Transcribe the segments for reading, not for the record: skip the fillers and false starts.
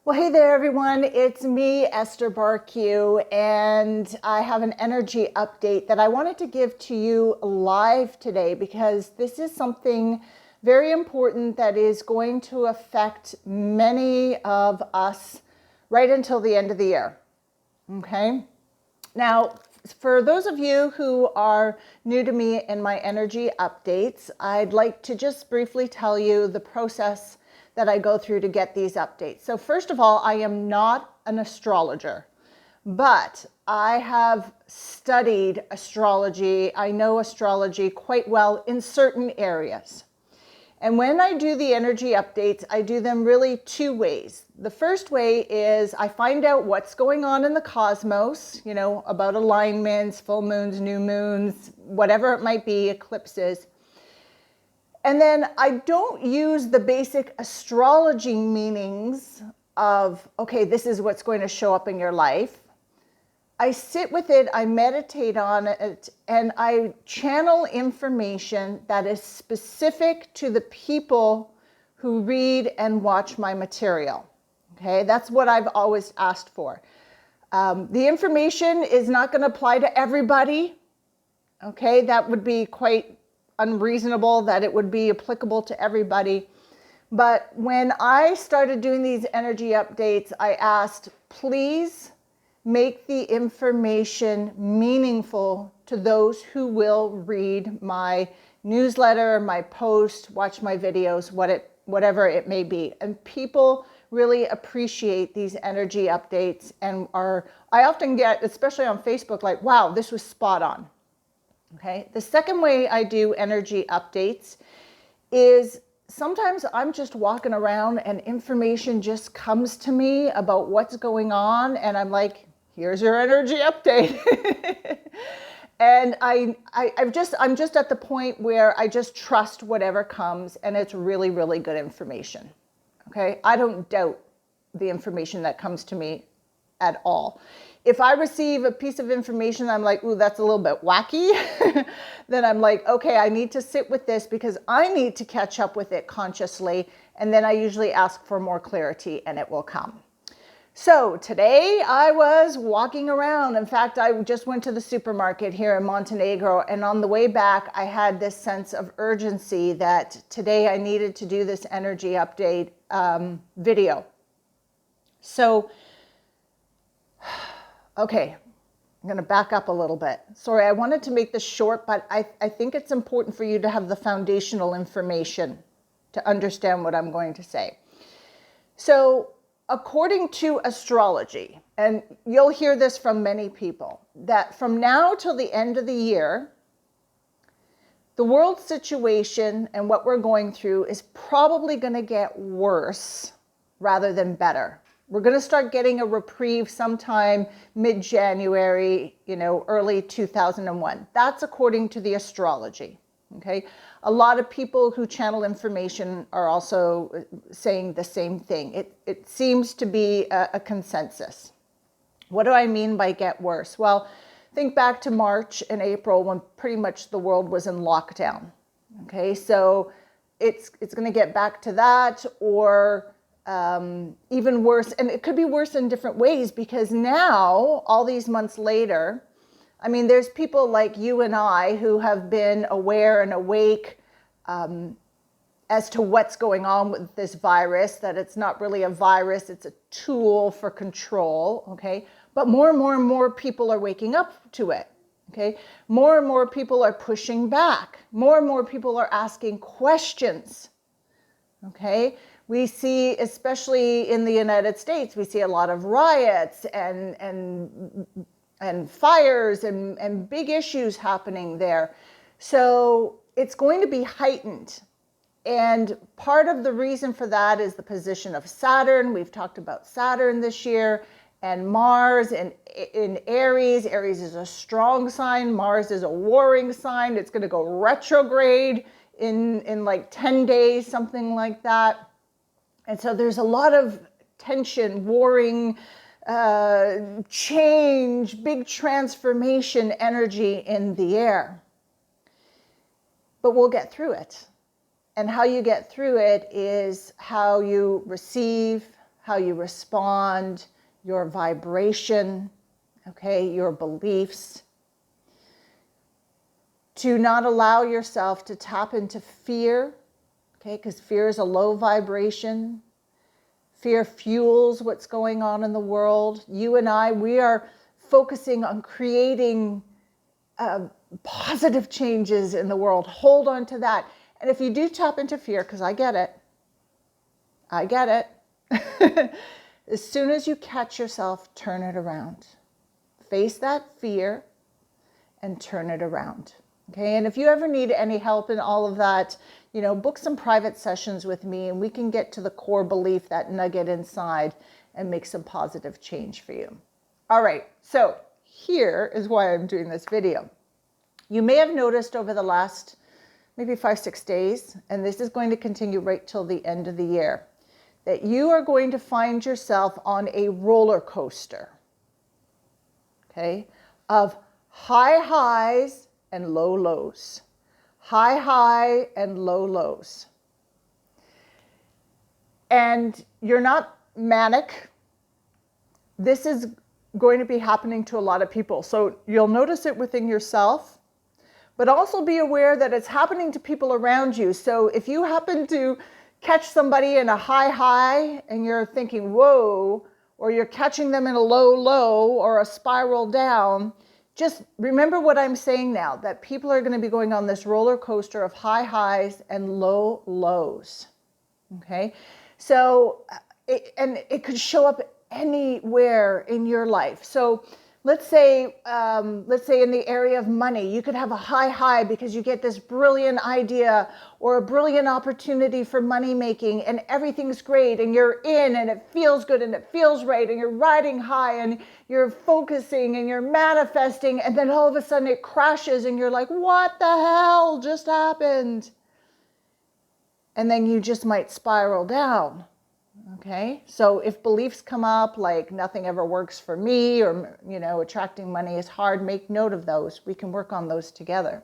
Well, hey there, everyone. It's me, Esther Bartkiw, and I have an energy update that I wanted to give to you live today because this is something very important that is going to affect many of us right until the end of the year. Okay? Now, for those of you who are new to me and my energy updates, I'd like to just briefly tell you the process that I go through to get these updates. So first of all, I am not an astrologer, but I have studied astrology. I know astrology quite well in certain areas. And when I do the energy updates, I do them really two ways. The first way is I find out what's going on in the cosmos, about alignments, full moons, new moons, whatever it might be, eclipses. And then I don't use the basic astrology meanings of, okay, this is what's going to show up in your life. I sit with it, I meditate on it, and I channel information that is specific to the people who read and watch my material. Okay, that's what I've always asked for. The information is not going to apply to everybody. Okay, that would be quite unreasonable that it would be applicable to everybody. But when I started doing these energy updates, I asked, please make the information meaningful to those who will read my newsletter, my post, watch my videos, whatever it may be. And people really appreciate these energy updates and I often get, especially on Facebook, like, wow, this was spot on. Okay. The second way I do energy updates is sometimes I'm just walking around and information just comes to me about what's going on. And I'm like, here's your energy update. And I'm just at the point where I just trust whatever comes, and it's really, really good information. Okay. I don't doubt the information that comes to me at all. If I receive a piece of information, I'm like, ooh, that's a little bit wacky. Then I'm like, okay, I need to sit with this because I need to catch up with it consciously. And then I usually ask for more clarity and it will come. So today I was walking around. In fact, I just went to the supermarket here in Montenegro. And on the way back, I had this sense of urgency that today I needed to do this energy update video. So okay, I'm going to back up a little bit. Sorry, I wanted to make this short, but I think it's important for you to have the foundational information to understand what I'm going to say. So, according to astrology, and you'll hear this from many people, that from now till the end of the year, the world situation and what we're going through is probably going to get worse rather than better. We're going to start getting a reprieve sometime mid-January, early 2001. That's according to the astrology. Okay. A lot of people who channel information are also saying the same thing. It seems to be a consensus. What do I mean by get worse? Well, think back to March and April when pretty much the world was in lockdown. Okay. So it's going to get back to that, or even worse, and it could be worse in different ways, because now, all these months later, there's people like you and I who have been aware and awake as to what's going on with this virus, that it's not really a virus, it's a tool for control, okay? But more and more and more people are waking up to it, okay? More and more people are pushing back. More and more people are asking questions, okay? We see, especially in the United States, we see a lot of riots and fires and big issues happening there. So it's going to be heightened. And part of the reason for that is the position of Saturn. We've talked about Saturn this year, and Mars in Aries. Aries is a strong sign. Mars is a warring sign. It's going to go retrograde in like 10 days, something like that. And so there's a lot of tension, warring, change, big transformation energy in the air. But we'll get through it. And how you get through it is how you receive, how you respond, your vibration, okay, your beliefs. To not allow yourself to tap into fear, okay, because fear is a low vibration. Fear fuels what's going on in the world. You and I, we are focusing on creating positive changes in the world. Hold on to that. And if you do tap into fear, because I get it, as soon as you catch yourself, turn it around. Face that fear and turn it around. Okay, and if you ever need any help in all of that, you know, book some private sessions with me and we can get to the core belief, that nugget inside, and make some positive change for you. All right, so here is why I'm doing this video. You may have noticed over the last maybe 5-6 days, and this is going to continue right till the end of the year, that you are going to find yourself on a roller coaster, okay, of high highs and low lows. High and low lows. And you're not manic. This is going to be happening to a lot of people. So you'll notice it within yourself, but also be aware that it's happening to people around you. So if you happen to catch somebody in a high and you're thinking, whoa, or you're catching them in a low or a spiral down, just remember what I'm saying now, that people are going to be going on this roller coaster of high highs and low lows. Okay? So, it could show up anywhere in your life. So let's say in the area of money, you could have a high because you get this brilliant idea or a brilliant opportunity for money making and everything's great and you're in and it feels good and it feels right and you're riding high and you're focusing and you're manifesting, and then all of a sudden it crashes and you're like, what the hell just happened? And then you just might spiral down. Okay, so if beliefs come up like nothing ever works for me, or, you know, attracting money is hard, make note of those. We can work on those together.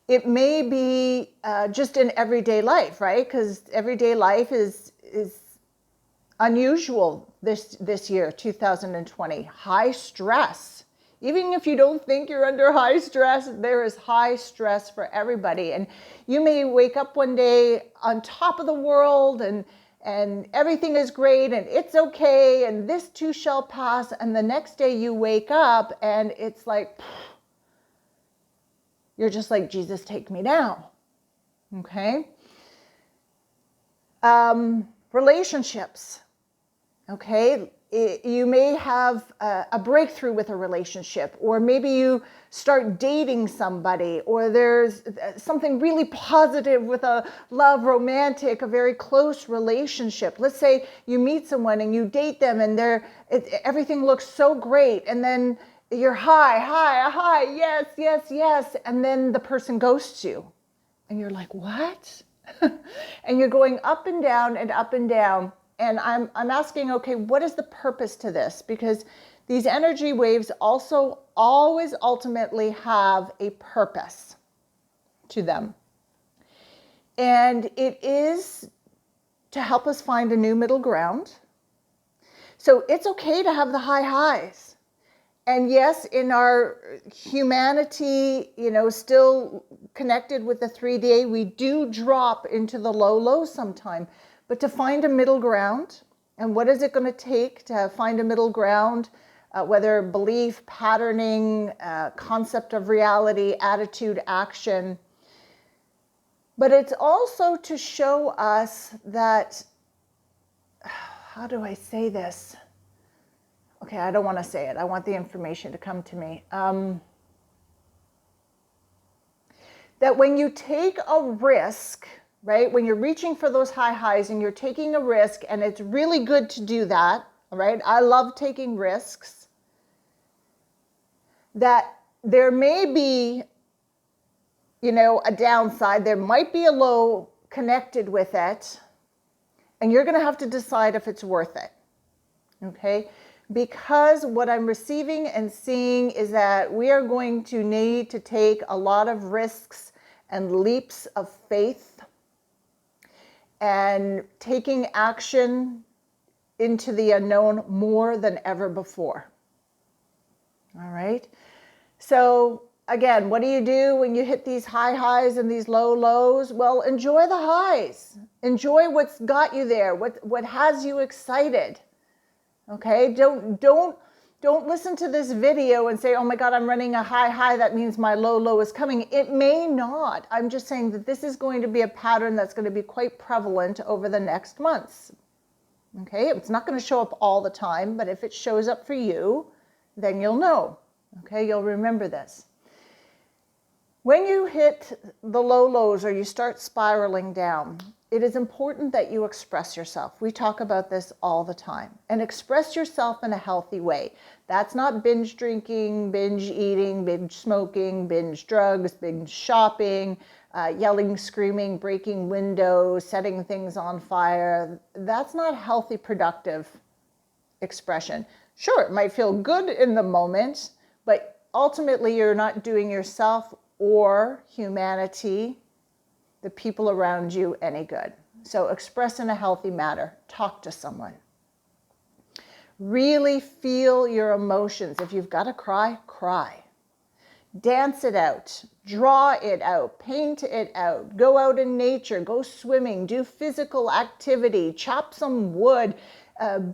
It may be just in everyday life, right? Because everyday life is unusual this year, 2020. High stress. Even if you don't think you're under high stress, there is high stress for everybody. And you may wake up one day on top of the world and everything is great and it's okay and this too shall pass, and the next day you wake up and it's like, you're just like, Jesus, take me down. Okay? Relationships. Okay? You may have a breakthrough with a relationship, or maybe you start dating somebody, or there's something really positive with a love, romantic, a very close relationship. Let's say you meet someone and you date them and everything looks so great, and then you're high, yes, and then the person ghosts you. And you're like, what? And you're going up and down and up and down. And I'm asking, okay, what is the purpose to this? Because these energy waves also always ultimately have a purpose to them. And it is to help us find a new middle ground. So it's okay to have the high highs. And yes, in our humanity, you know, still connected with the 3D, we do drop into the low sometime. But to find a middle ground, and what is it going to take to find a middle ground, whether belief, patterning, concept of reality, attitude, action. But it's also to show us that, how do I say this? Okay, I don't want to say it. I want the information to come to me. That when you take a risk, right? When you're reaching for those high highs and you're taking a risk, and it's really good to do that, right? I love taking risks. That there may be, you know, a downside. There might be a low connected with it, and you're going to have to decide if it's worth it. Okay? Because what I'm receiving and seeing is that we are going to need to take a lot of risks and leaps of faith, and taking action into the unknown more than ever before. All right. So again, what do you do when you hit these high highs and these low lows? Well, enjoy the highs. Enjoy what's got you there, what has you excited. Okay? Don't listen to this video and say, oh my God, I'm running a high high. That means my low low is coming. It may not. I'm just saying that this is going to be a pattern that's going to be quite prevalent over the next months. Okay? It's not going to show up all the time, but if it shows up for you, then you'll know. Okay? You'll remember this. When you hit the low lows or you start spiraling down, it is important that you express yourself. We talk about this all the time. And express yourself in a healthy way. That's not binge drinking, binge eating, binge smoking, binge drugs, binge shopping, yelling, screaming, breaking windows, setting things on fire. That's not healthy, productive expression. Sure, it might feel good in the moment, but ultimately you're not doing yourself or humanity, the people around you, any good. So express in a healthy manner. Talk to someone. Really feel your emotions. If you've got to cry, cry. Dance it out. Draw it out. Paint it out. Go out in nature. Go swimming. Do physical activity. Chop some wood.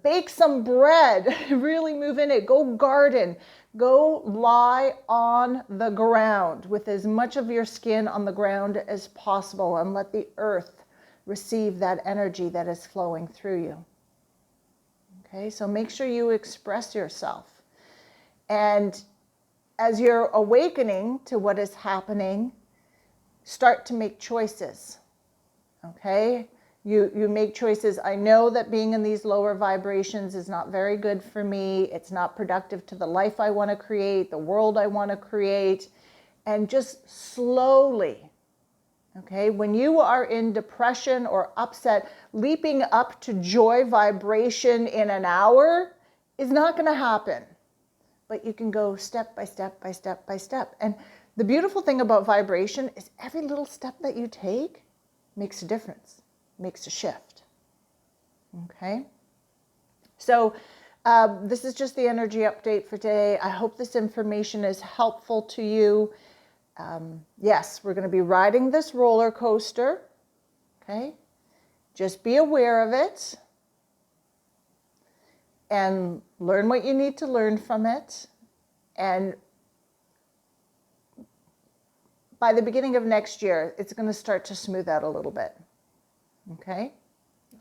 Bake some bread. Really move in it. Go garden. Go lie on the ground with as much of your skin on the ground as possible and let the earth receive that energy that is flowing through you. Okay, so make sure you express yourself. And as you're awakening to what is happening, start to make choices. Okay? You make choices. I know that being in these lower vibrations is not very good for me. It's not productive to the life I want to create, the world I want to create. And just slowly, okay, when you are in depression or upset, leaping up to joy vibration in an hour is not going to happen. But you can go step by step by step by step. And the beautiful thing about vibration is every little step that you take makes a difference. Makes a shift. Okay? So this is just the energy update for today. I hope this information is helpful to you. Yes, we're going to be riding this roller coaster. Okay? Just be aware of it and learn what you need to learn from it. And by the beginning of next year, it's going to start to smooth out a little bit. Okay.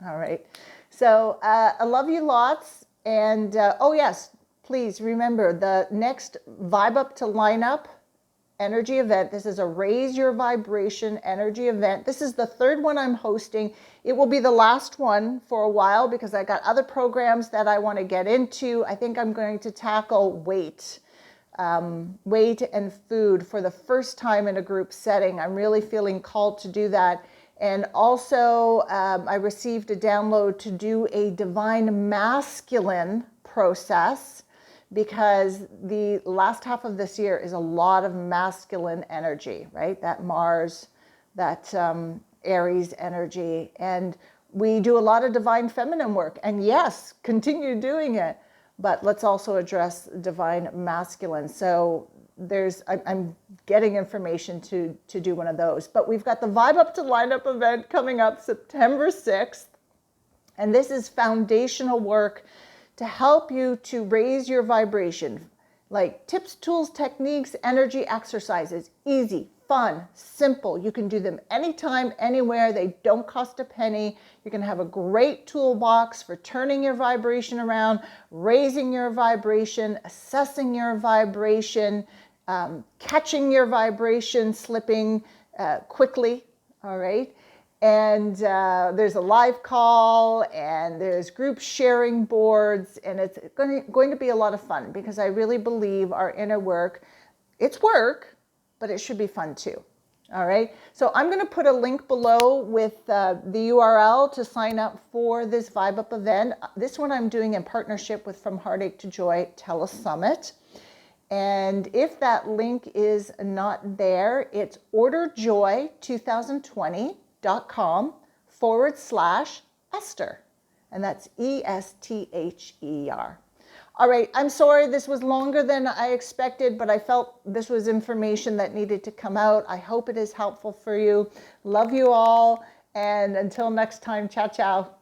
All right. So I love you lots. And oh yes, please remember the next Vibe Up to Lineup energy event. This is a Raise Your Vibration energy event. This is the third one I'm hosting. It will be the last one for a while because I got other programs that I want to get into. I think I'm going to tackle weight and food for the first time in a group setting. I'm really feeling called to do that. And also, I received a download to do a divine masculine process because the last half of this year is a lot of masculine energy, right? That Mars, that Aries energy. And we do a lot of divine feminine work. And yes, continue doing it. But let's also address divine masculine. So I'm getting information to do one of those. But we've got the Vibe Up to Lineup event coming up September 6th. And this is foundational work to help you to raise your vibration. Like tips, tools, techniques, energy exercises. Easy, fun, simple. You can do them anytime, anywhere. They don't cost a penny. You're going to have a great toolbox for turning your vibration around, raising your vibration, assessing your vibration, catching your vibration slipping quickly, all right? And there's a live call and there's group sharing boards, and it's going to be a lot of fun because I really believe our inner work, it's work, but it should be fun too. All right. So I'm going to put a link below with the URL to sign up for this Vibe Up event. This one I'm doing in partnership with From Heartache to Joy Telesummit. And if that link is not there, it's orderjoy2020.com/Esther. and that's Esther. All right, I'm sorry this was longer than I expected, but I felt this was information that needed to come out. I hope it is helpful for you. Love you all, and until next time, ciao, ciao.